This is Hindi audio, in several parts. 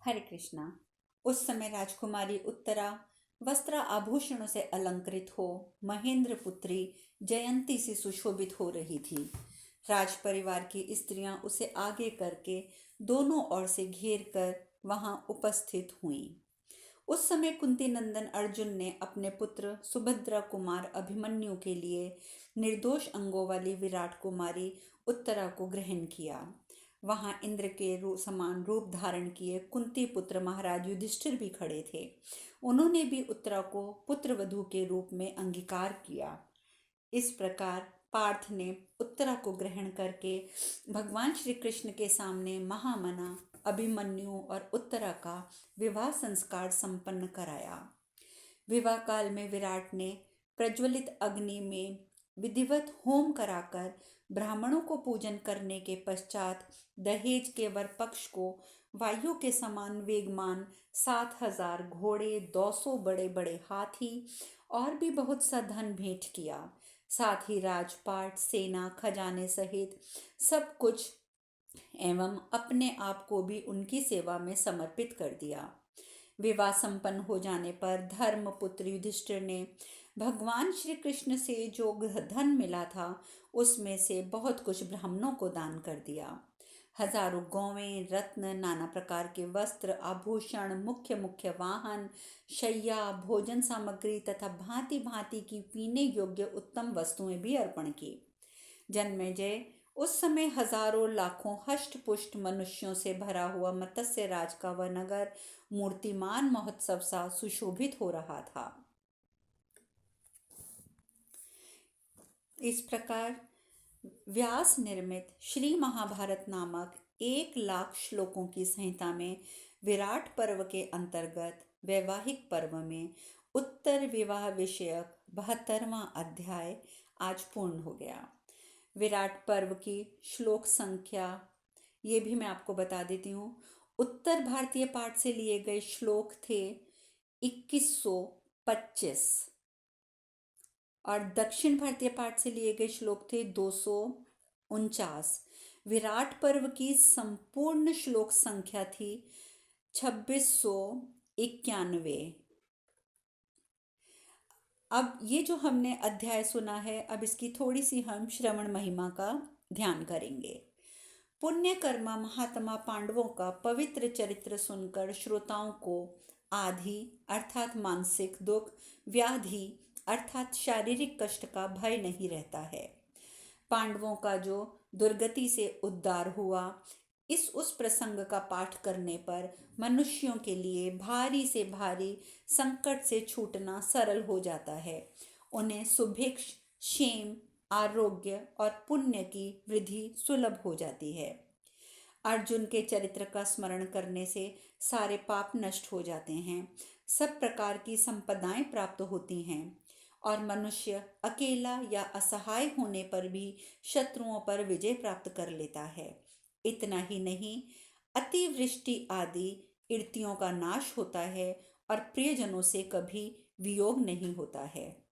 हरे कृष्णा। उस समय राजकुमारी उत्तरा वस्त्र आभूषणों से अलंकृत हो महेंद्र पुत्री जयंती से सुशोभित हो रही थी। राज परिवार की स्त्रियां उसे आगे करके दोनों ओर से घेर कर वहां उपस्थित हुईं। उस समय कुंती नंदन अर्जुन ने अपने पुत्र सुभद्रा कुमार अभिमन्यु के लिए निर्दोष अंगों वाली विराट कुमारी उत्तरा को ग्रहण किया। वहां इंद्र के समान रूप धारण किए कुंती पुत्र महाराज युधिष्ठिर भी खड़े थे। उन्होंने भी उत्तरा को पुत्र वधू के रूप में अंगीकार किया। इस प्रकार पार्थ ने उत्तरा को ग्रहण करके भगवान श्री कृष्ण के सामने महामना अभिमन्यु और उत्तरा का विवाह संस्कार संपन्न कराया। विवाह काल में विराट ने प्रज्वलित अग्नि में विधिवत होम कराकर ब्राह्मणों को पूजन करने के पश्चात दहेज के वर पक्ष को वायु के समान वेगमान 7,000 घोड़े, 200 बड़े बड़े हाथी और भी बहुत सा धन भेंट किया। साथ ही राजपाट, सेना, खजाने सहित सब कुछ एवं अपने आप को भी उनकी सेवा में समर्पित कर दिया। विवाह संपन्न हो जाने पर धर्मपुत्र युधिष्ठिर ने भगवान श्री कृष्ण से जो धन मिला था उसमें से बहुत कुछ ब्राह्मणों को दान कर दिया। हजारों गौवें, रत्न, नाना प्रकार के वस्त्र, आभूषण, मुख्य मुख्य वाहन, शैया, भोजन सामग्री तथा भांति भांति की पीने योग्य उत्तम वस्तुएं भी अर्पण की। जन्मेजय उस समय हजारों लाखों हष्ट पुष्ट मनुष्यों से भरा हुआ मत्स्य राज का वह नगर मूर्तिमान महोत्सव सा सुशोभित हो रहा था। इस प्रकार व्यास निर्मित श्री महाभारत नामक 1,00,000 श्लोकों की संहिता में विराट पर्व के अंतर्गत वैवाहिक पर्व में उत्तर विवाह विषयक 72वां अध्याय आज पूर्ण हो गया। विराट पर्व की श्लोक संख्या ये भी मैं आपको बता देती हूँ। उत्तर भारतीय पाठ से लिए गए श्लोक थे 2125 और दक्षिण भारतीय पाठ से लिए गए श्लोक थे 249। विराट पर्व की संपूर्ण श्लोक संख्या थी 2691। अब ये जो हमने अध्याय सुना है, अब इसकी थोड़ी सी हम श्रवण महिमा का ध्यान करेंगे। पुण्य कर्मा महात्मा पांडवों का पवित्र चरित्र सुनकर श्रोताओं को आधि अर्थात मानसिक दुख, व्याधि अर्थात शारीरिक कष्ट का भय नहीं रहता है। पांडवों का जो दुर्गति से उद्धार हुआ, उस प्रसंग का पाठ करने पर मनुष्यों के लिए भारी से भारी संकट से छूटना सरल हो जाता है। उन्हें सुभिक्ष, क्षेम, आरोग्य और पुण्य की वृद्धि सुलभ हो जाती है। अर्जुन के चरित्र का स्मरण करने से सारे पाप नष्ट हो जाते हैं, सब प्रकार की संपदाएं प्राप्त होती हैं और मनुष्य अकेला या असहाय होने पर भी शत्रुओं पर विजय प्राप्त कर लेता है। इतना ही नहीं, अतिवृष्टि आदि इर्तियों का नाश होता है और प्रियजनों से कभी वियोग नहीं होता है।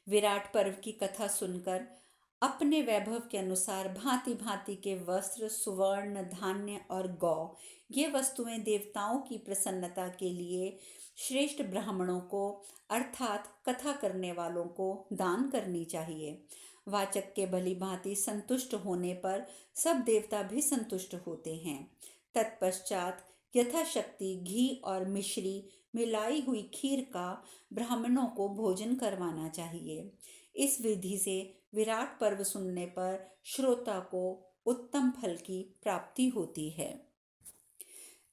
विराट पर्व की कथा सुनकर अपने वैभव के अनुसार भांति भांति के वस्त्र, सुवर्ण, धान्य और गौ ये वस्तुएं देवताओं की प्रसन्नता के लिए श्रेष्ठ ब्राह्मणों को अर्थात कथा करने वालों को दान करनी चाहिए। वाचक के भली भांति संतुष्ट होने पर सब देवता भी संतुष्ट होते हैं। तत्पश्चात यथाशक्ति घी और मिश्री मिलाई हुई खीर का ब्राह्मणों को भोजन करवाना चाहिए। इस विधि से विराट पर्व सुनने पर श्रोता को उत्तम फल की प्राप्ति होती है।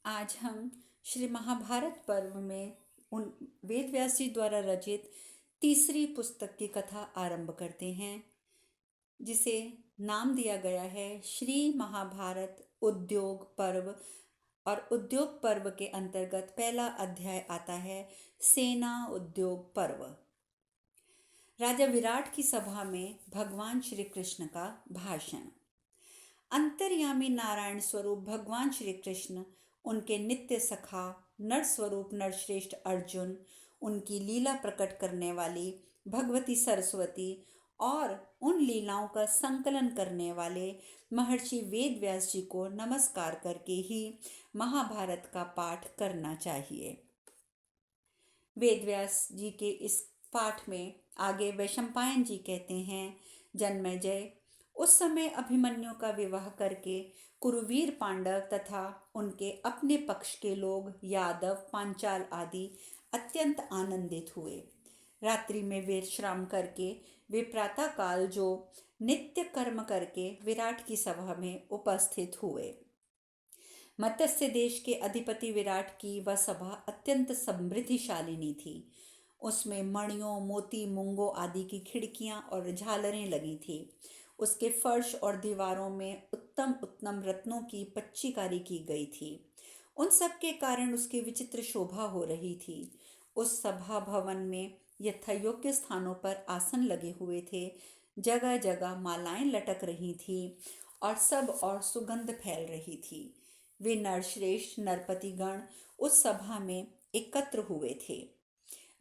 आज हम श्री महाभारत पर्व में उन वेदव्यास जी द्वारा रचित तीसरी पुस्तक की कथा आरंभ करते हैं, जिसे नाम दिया गया है श्री महाभारत उद्योग पर्व। और उद्योग पर्व के अंतर्गत पहला अध्याय आता है सेना उद्योग पर्व। राजा विराट की सभा में भगवान श्री कृष्ण का भाषण। अंतर्यामी नारायण स्वरूप भगवान श्री कृष्ण, उनके नित्य सखा नर स्वरूप नरश्रेष्ठ अर्जुन, उनकी लीला प्रकट करने वाली भगवती सरस्वती और उन लीलाओं का संकलन करने वाले महर्षि वेद व्यास जी को नमस्कार करके ही महाभारत का पाठ करना चाहिए। वेद व्यास जी के इस पाठ में आगे वैशंपायन जी कहते हैं, जन्मेजय, उस समय अभिमन्यु का विवाह करके कुरुवीर पांडव तथा उनके अपने पक्ष के लोग यादव पांचाल आदि अत्यंत आनंदित हुए। रात्रि में विश्राम करके वे प्रातः काल जो नित्य कर्म करके विराट की सभा में उपस्थित हुए। मत्स्य देश के अधिपति विराट की वह सभा अत्यंत समृद्धिशालिनी थी। उसमें मणियों मोती मूंगों आदि की खिड़कियां और झालरें लगी थी। उसके फर्श और दीवारों में उत्तम उत्तम रत्नों की पच्चीकारी की गई थी। उन सब के कारण उसकी विचित्र शोभा हो रही थी। उस सभा भवन में यथायोग्य स्थानों पर आसन लगे हुए थे। जगह जगह मालाएं लटक रही थी और सब और सुगंध फैल रही थी। वे नरश्रेष्ठ नरपतिगण उस सभा में एकत्र हुए थे।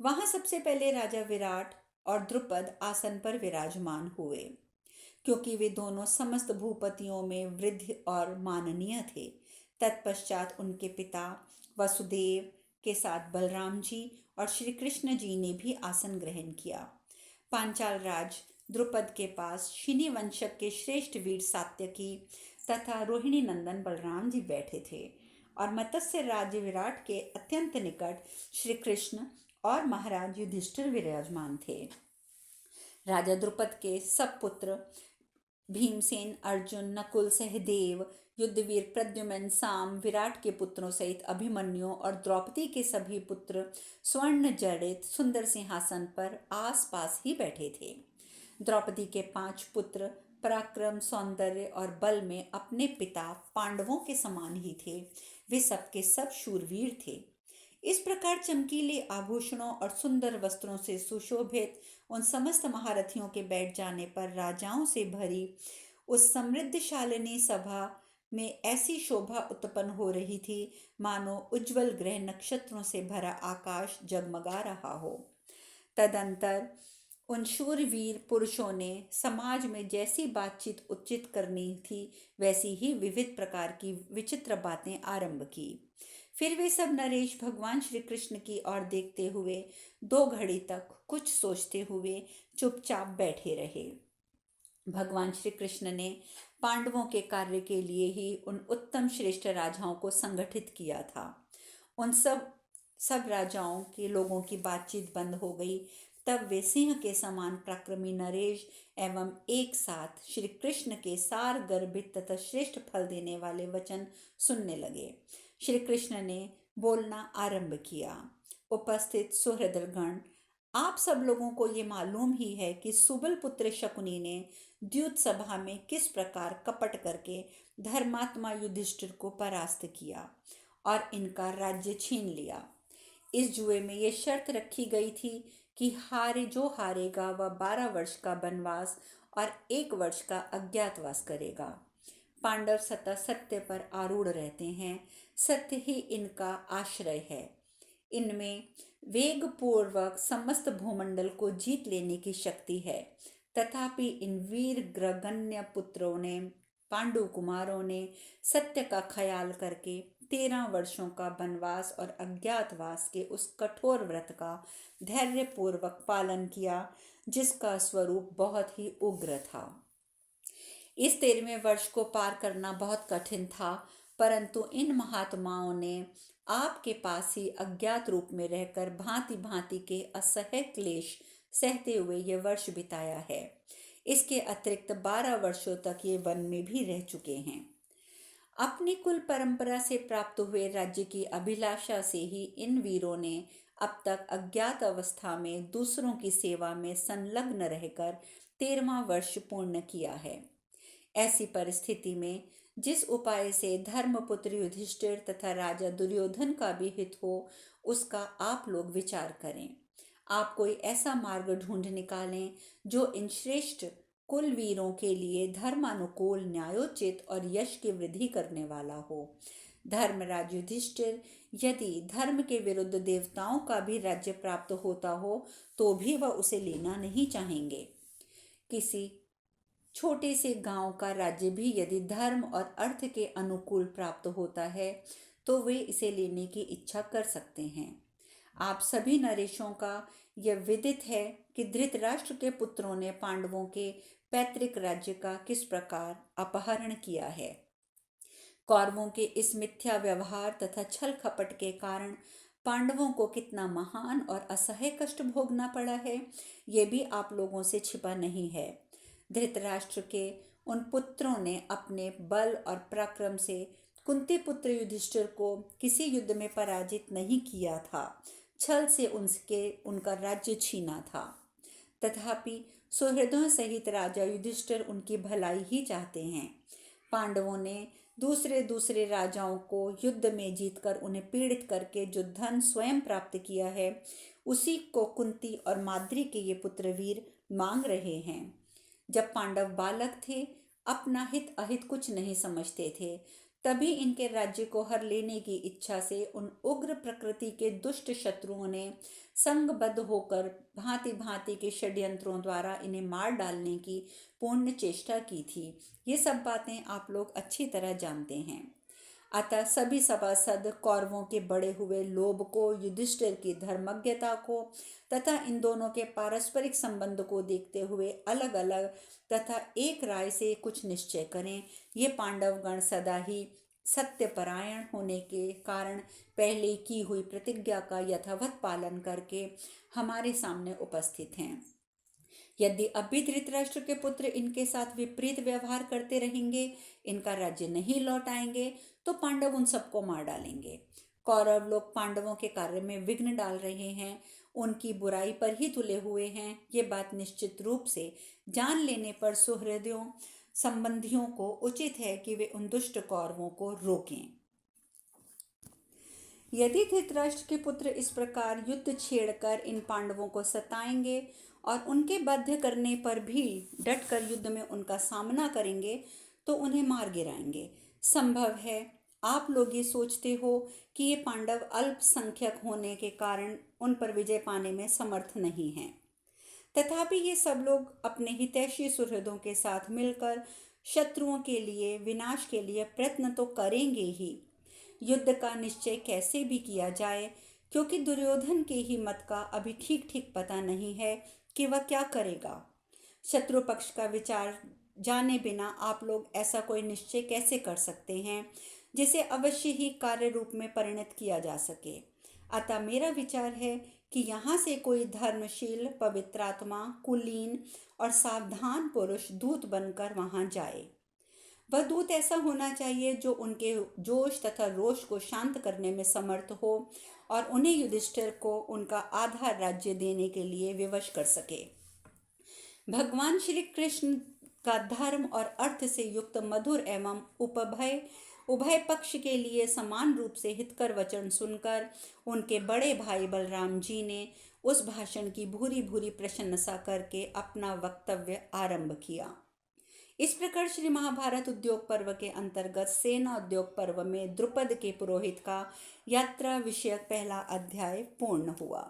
वहां सबसे पहले राजा विराट और द्रुपद आसन पर विराजमान हुए, क्योंकि वे दोनों समस्त भूपतियों में वृद्ध और माननीय थे। तत्पश्चात उनके पिता वसुदेव के साथ बलराम जी और श्री कृष्ण जी ने भी आसन ग्रहण किया। पांचाल राज द्रुपद के पास शिनी वंशक के श्रेष्ठ वीर सात्यकी तथा रोहिणी नंदन बलराम जी बैठे थे और मत्स्य राज्य विराट के अत्यंत निकट श्री कृष्ण और महाराज युधिष्ठिर विराजमान थे। राजा द्रुपद के सब पुत्र भीमसेन अर्जुन नकुल सहदेव युद्धवीर प्रद्युम्न साम विराट के पुत्रों सहित अभिमन्यु और द्रौपदी के सभी पुत्र स्वर्ण जड़ित सुंदर सिंहासन पर आस पास ही बैठे थे। द्रौपदी के 5 पुत्र पराक्रम सौंदर्य और बल में अपने पिता पांडवों के समान ही थे। वे सबके सब शूरवीर थे। इस प्रकार चमकीले आभूषणों और सुंदर वस्त्रों से सुशोभित उन समस्त महारथियों के बैठ जाने पर राजाओं से भरी उस समृद्धशालिनी सभा में ऐसी शोभा उत्पन्न हो रही थी मानो उज्जवल ग्रह नक्षत्रों से भरा आकाश जगमगा रहा हो। तदंतर उन शूरवीर पुरुषों ने समाज में जैसी बातचीत उचित करनी थी वैसी ही विविध प्रकार की विचित्र बातें आरंभ की। फिर वे सब नरेश भगवान श्री कृष्ण की ओर देखते हुए 2 घड़ी तक कुछ सोचते हुए चुपचाप बैठे रहे। भगवान श्री कृष्ण ने पांडवों के कार्य के लिए ही उन उत्तम श्रेष्ठ राजाओं को संगठित किया था। उन सब राजाओं के लोगों की बातचीत बंद हो गई। तब वे सिंह के समान पराक्रमी नरेश एवं एक साथ श्री कृष्ण के सार गर्भित तथा श्रेष्ठ फल देने वाले वचन सुनने लगे। श्री कृष्ण ने बोलना आरंभ किया। उपस्थित सुहृदगण, आप सब लोगों को ये मालूम ही है कि सुबल पुत्र शकुनी ने द्यूत सभा में किस प्रकार कपट करके धर्मात्मा युधिष्ठिर को परास्त किया और इनका राज्य छीन लिया। इस जुए में ये शर्त रखी गई थी कि जो हारेगा वह 12 वर्ष का वनवास और 1 वर्ष का अज्ञातवास करेगा। पांडव सदा सत्य पर आरूढ़ रहते हैं। सत्य ही इनका आश्रय है। इनमें वेग पूर्वक समस्त भूमंडल को जीत लेने की शक्ति है। तथापि इन वीर ग्रगण्य पुत्रों ने पांडु कुमारों ने सत्य का ख्याल करके 13 वर्षों का वनवास और अज्ञातवास के उस कठोर व्रत का धैर्यपूर्वक पालन किया, जिसका स्वरूप बहुत ही उग्र था। इस 13वें वर्ष को पार करना बहुत कठिन था, परंतु इन महात्माओं ने आपके पास ही अज्ञात रूप में रहकर भांति भांति के असह्य क्लेश सहते हुए ये वर्ष बिताया है। इसके अतिरिक्त 12 वर्षों तक ये वन में भी रह चुके हैं। अपनी कुल परंपरा से प्राप्त हुए राज्य की अभिलाषा से ही इन वीरों ने अब तक अज्ञात अवस्था में दूसरों की सेवा में संलग्न रहकर 13वां वर्ष पूर्ण किया है। ऐसी परिस्थिति में जिस उपाय से धर्मपुत्र युधिष्ठिर तथा राजा दुर्योधन का भी हित हो, उसका आप लोग विचार करें। आप कोई ऐसा मार्ग ढूंढ निकालें जो इन श्रेष्ठ कुल वीरों के लिए धर्मानुकूल न्यायोचित और यश की वृद्धि करने वाला हो। धर्मराज युधिष्ठिर यदि धर्म के विरुद्ध देवताओं का भी राज्य प्राप्त होता हो तो भी वह उसे लेना नहीं चाहेंगे। किसी छोटे से गांव का राज्य भी यदि धर्म और अर्थ के अनुकूल प्राप्त होता है तो वे इसे लेने की इच्छा कर सकते हैं। आप सभी नरेशों का यह विदित है कि धृतराष्ट्र के पुत्रों ने पांडवों के पैतृक राज्य का किस प्रकार अपहरण किया है। कौरवों के इस मिथ्या व्यवहार तथा छल कपट के कारण पांडवों को कितना महान और असह्य कष्ट भोगना पड़ा है, ये भी आप लोगों से छिपा नहीं है। धृतराष्ट्र के उन पुत्रों ने अपने बल और पराक्रम से कुंती पुत्र युधिष्ठिर को किसी युद्ध में पराजित नहीं किया था, छल से उनका राज्य छीना था। तथापि सुहृदों सहित राजा युधिष्ठिर उनकी भलाई ही चाहते हैं। पांडवों ने दूसरे दूसरे राजाओं को युद्ध में जीतकर उन्हें पीड़ित करके जो धन स्वयं प्राप्त किया है, उसी को कुंती और माद्री के ये पुत्रवीर मांग रहे हैं। जब पांडव बालक थे, अपना हित अहित कुछ नहीं समझते थे, तभी इनके राज्य को हर लेने की इच्छा से उन उग्र प्रकृति के दुष्ट शत्रुओं ने संगबद्ध होकर भांति भांति के षड्यंत्रों द्वारा इन्हें मार डालने की पूर्ण चेष्टा की थी। ये सब बातें आप लोग अच्छी तरह जानते हैं। अतः सभी सभासद कौरवों के बढ़े हुए लोभ को, युधिष्ठिर की धर्मज्ञता को तथा इन दोनों के पारस्परिक संबंध को देखते हुए अलग अलग तथा एक राय से कुछ निश्चय करें। ये पांडवगण सदा ही सत्यपरायण होने के कारण पहले की हुई प्रतिज्ञा का यथावत पालन करके हमारे सामने उपस्थित हैं। यदि अभी धृतराष्ट्र के पुत्र इनके साथ विपरीत व्यवहार करते रहेंगे, इनका राज्य नहीं लौटाएंगे, तो पांडव उन सबको मार डालेंगे। कौरव लोग पांडवों के कार्य में विघ्न डाल रहे हैं, उनकी बुराई पर ही तुले हुए हैं। ये बात निश्चित रूप से जान लेने पर सुहृदयों संबंधियों को उचित है कि वे उन दुष्ट कौरवों को रोकें। यदि धृतराष्ट्र के पुत्र इस प्रकार युद्ध छेड़कर इन पांडवों को सताएंगे और उनके बाध्य करने पर भी डटकर युद्ध में उनका सामना करेंगे, तो उन्हें मार गिराएंगे। संभव है आप लोग ये सोचते हो कि ये पांडव अल्पसंख्यक होने के कारण उन पर विजय पाने में समर्थ नहीं हैं। तथापि ये सब लोग अपने हितैषी सुहृदों के साथ मिलकर शत्रुओं के लिए, विनाश के लिए प्रयत्न तो करेंगे ही। युद्ध का निश्चय कैसे भी किया जाए, क्योंकि दुर्योधन के ही मत का अभी ठीक ठीक पता नहीं है कि वह क्या करेगा। शत्रु पक्ष का विचार जाने बिना आप लोग ऐसा कोई निश्चय कैसे कर सकते हैं जिसे अवश्य ही कार्य रूप में परिणत किया जा सके। अतः मेरा विचार है कि यहाँ से कोई धर्मशील, पवित्रात्मा, कुलीन और सावधान पुरुष दूत बनकर वहाँ जाए। वह दूत ऐसा होना चाहिए जो उनके जोश तथा रोष को शांत करने में समर्थ हो और उन्हें युधिष्ठिर को उनका आधा राज्य देने के लिए विवश कर सके। भगवान श्री कृष्ण का धर्म और अर्थ से युक्त मधुर एवं उभय पक्ष के लिए समान रूप से हितकर वचन सुनकर उनके बड़े भाई बलराम जी ने उस भाषण की भूरी भूरी प्रशंसा करके अपना वक्तव्य आरंभ किया। इस प्रकार श्री महाभारत उद्योग पर्व के अंतर्गत सेना उद्योग पर्व में द्रुपद के पुरोहित का यात्रा विषयक पहला अध्याय पूर्ण हुआ।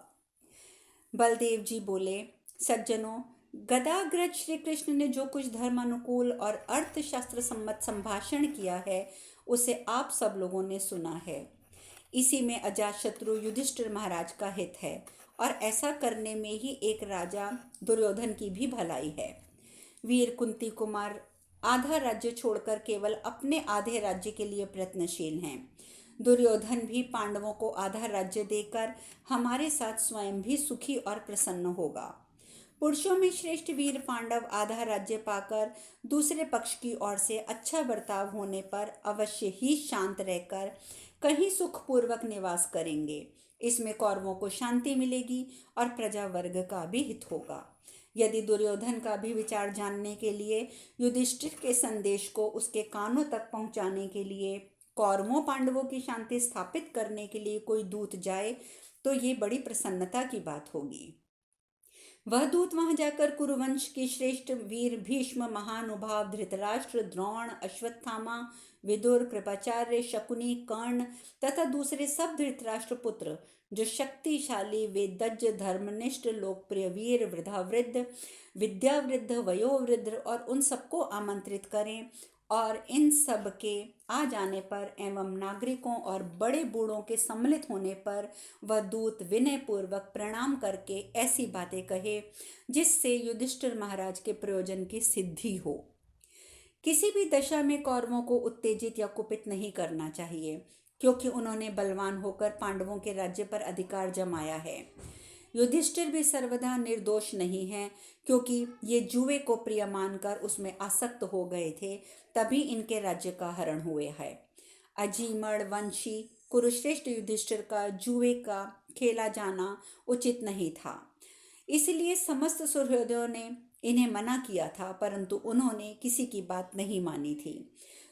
बलदेव जी बोले, सज्जनों, गदाग्रज श्री कृष्ण ने जो कुछ धर्मानुकूल और अर्थशास्त्र सम्मत संभाषण किया है, उसे आप सब लोगों ने सुना है। इसी में अजातशत्रु युधिष्ठिर महाराज का हित है और ऐसा करने में ही एक राजा दुर्योधन की भी भलाई है। वीर कुंती कुमार आधा राज्य छोड़कर केवल अपने आधे राज्य के लिए प्रयत्नशील हैं। दुर्योधन भी पांडवों को आधा राज्य देकर हमारे साथ स्वयं भी सुखी और प्रसन्न होगा। पुरुषों में श्रेष्ठ वीर पांडव आधा राज्य पाकर दूसरे पक्ष की ओर से अच्छा बर्ताव होने पर अवश्य ही शांत रहकर कहीं सुखपूर्वक निवास करेंगे। इसमें कौरवों को शांति मिलेगी और प्रजा वर्ग का भी हित होगा। यदि दुर्योधन का भी विचार जानने के लिए, युधिष्ठिर के संदेश को उसके कानों तक पहुंचाने के लिए, कौरवों पांडवों की शांति स्थापित करने के लिए कोई दूत जाए, तो ये बड़ी प्रसन्नता की बात होगी। वह दूत वहां जाकर कुरुवंश के श्रेष्ठ वीर भीष्म, महानुभाव धृतराष्ट्र, द्रोण, अश्वत्थामा, विदुर, कृपाचार्य, शकुनी, कर्ण तथा दूसरे सब धृतराष्ट्र पुत्र जो शक्तिशाली, वेदज्ञ, धर्मनिष्ठ, लोकप्रिय वीर, वृद्धावृद्ध, विद्यावृद्ध, वयोवृद्ध और उन सबको आमंत्रित करें, और इन सब के आ जाने पर एवं नागरिकों और बड़े बूढ़ों के सम्मिलित होने पर वह दूत विनय पूर्वक प्रणाम करके ऐसी बातें कहे जिससे युधिष्ठिर महाराज के प्रयोजन की सिद्धि हो। किसी भी दशा में कौरवों को उत्तेजित या कुपित नहीं करना चाहिए, क्योंकि उन्होंने बलवान होकर पांडवों के राज्य पर अधिकार जमाया है। युधिष्ठिर भी सर्वदा निर्दोष नहीं है, क्योंकि ये जुए को प्रिय मानकर उसमें आसक्त हो गए थे, तभी इनके राज्य का हरण हुए है। अजीमड़ वंशी कुरुश्रेष्ठ युधिष्ठिर का जुए का खेला जाना उचित नहीं था, इसलिए समस्त सुहृदों ने इन्हें मना किया था, परंतु उन्होंने किसी की बात नहीं मानी थी।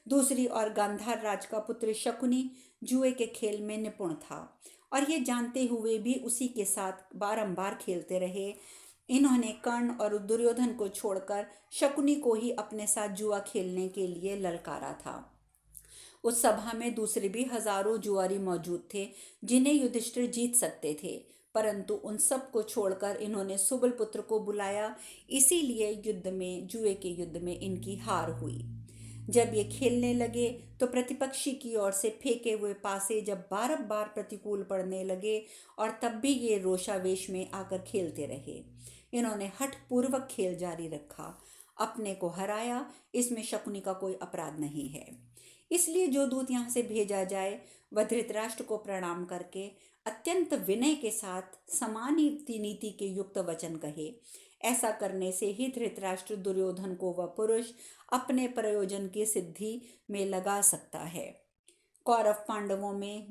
दूसरी ओर गांधार राज का पुत्र शकुनी जुए के खेल में निपुण था, और ये जानते हुए भी उसी के साथ बारंबार खेलते रहे। इन्होंने कर्ण और दुर्योधन को छोड़कर शकुनी को ही अपने साथ जुआ खेलने के लिए ललकारा था। उस सभा में दूसरे भी हजारों जुआरी मौजूद थे जिन्हें युधिष्ठिर जीत सकते थे, परंतु उन सब को छोड़कर इन्होंने सुबल पुत्र को बुलाया, इसीलिए जुए के युद्ध में इनकी हार हुई। जब ये खेलने लगे तो प्रतिपक्षी की ओर से फेंके हुए पासे जब बार बार प्रतिकूल पड़ने लगे, और तब भी ये रोषावेश में आकर खेलते रहे। इन्होंने हठ पूर्वक खेल जारी रखा, अपने को हराया, इसमें शकुनी का कोई अपराध नहीं है। इसलिए जो दूत यहाँ से भेजा जाए वह धृतराष्ट्र को प्रणाम करके अत्यंत विनय के साथ समान नीति के युक्त वचन कहे। ऐसा करने से ही धृतराष्ट्र दुर्योधन को वह पुरुष अपने प्रयोजन की सिद्धि में लगा सकता है। कौरव पांडवों में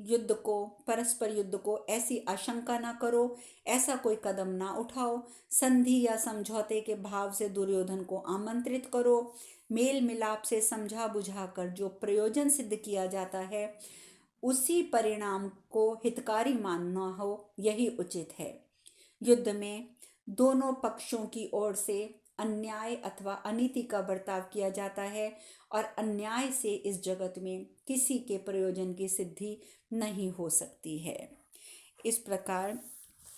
परस्पर युद्ध को ऐसी आशंका ना करो, ऐसा कोई कदम ना उठाओ। संधि या समझौते के भाव से दुर्योधन को आमंत्रित करो। मेल मिलाप से समझा बुझाकर जो प्रयोजन सिद्ध किया जाता है उसी परिणाम को हितकारी मानना हो, यही उचित है। युद्ध में दोनों पक्षों की ओर से अन्याय अथवा अनीति का बर्ताव किया जाता है, और अन्याय से इस जगत में किसी के प्रयोजन की सिद्धि नहीं हो सकती है। इस प्रकार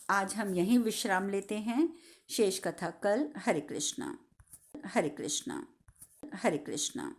आज हम यहीं विश्राम लेते हैं। शेष कथा कल। हरे कृष्णा, हरे कृष्णा, हरे कृष्णा।